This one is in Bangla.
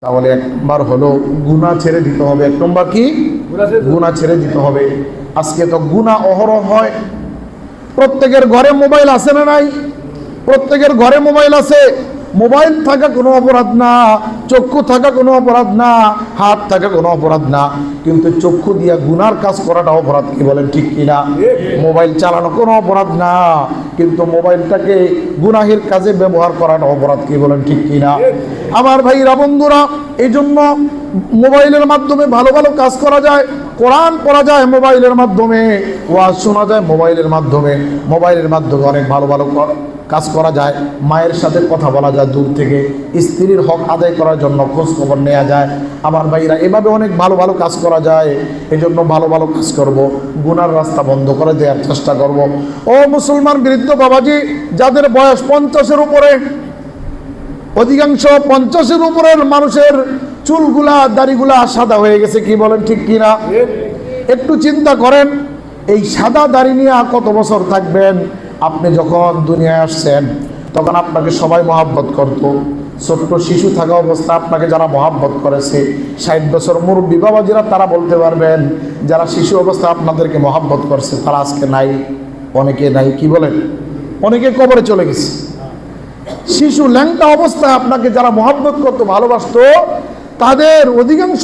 তাহলে এক নম্বর হলো গুনাহ ছেড়ে দিতে হবে। এক নম্বর কি? গুনাহ ছেড়ে দিতে হবে। আজকে তো গুনাহ অহরহ হয়। প্রত্যেকের ঘরে মোবাইল আছে না নাই? প্রত্যেকের ঘরে মোবাইল আছে। মোবাইল থাকা কোনো অপরাধ না, চক্ষু থাকা কোনো অপরাধ না, হাত থাকা কোনো অপরাধ না, কিন্তু চক্ষু দিয়া গুনার কাজ করাটা অপরাধ। কি বলেন, ঠিক কিনা? মোবাইল চালানো কোনো অপরাধ না, কিন্তু মোবাইলটাকে গুনাহের কাজে ব্যবহার করাটা অপরাধ। কি বলেন, ঠিক কিনা? আমার ভাইরা, বন্ধুরা, এই জন্য মোবাইলের মাধ্যমে ভালো ভালো কাজ করা যায়। কোরআন পড়া যায় মোবাইলের মাধ্যমে, ওয়াজ শোনা যায় মোবাইলের মাধ্যমে, মোবাইলের মাধ্যমে অনেক ভালো ভালো কাজ করা যায়। মায়ের সাথে কথা বলা যায় দূর থেকে, স্ত্রীর হক আদায় করার জন্য খোঁজ খবর নেওয়া যায়। আমার ভাইরা, এভাবে অনেক ভালো ভালো কাজ করা যায়। এই জন্য ভালো ভালো কাজ করব, গুনার রাস্তা বন্ধ করে দেওয়ার চেষ্টা করব। ও মুসলমান বৃদ্ধ বাবাজি, যাদের বয়স 50-এর উপরে, অধিকাংশ 50-এর উপরের মানুষের চুলগুলা দাড়িগুলা সাদা হয়ে গেছে। কি বলেন, ঠিক কিনা? একটু চিন্তা করেন, এই সাদা দাড়ি নিয়ে কত বছর থাকবেন? আপনি যখন দুনিয়ায় আসছেন তখন আপনাকে সবাই মহাব্বত করত। ছোট্ট শিশু থাকা অবস্থা আপনাকে যারা মহাব্বত করেছে, 60 বছর মুরব্বী বাবাজিরা তারা বলতে পারবেন, যারা শিশু অবস্থা আপনাদেরকে মহাব্বত করছে তারা আজকে নাই। অনেকে নাই। কি বলেন? অনেকে কবরে চলে গেছে। শিশু ল্যাংটা অবস্থায় আপনাকে যারা মহাব্বত করতো, ভালোবাসতো, তাদের অধিকাংশ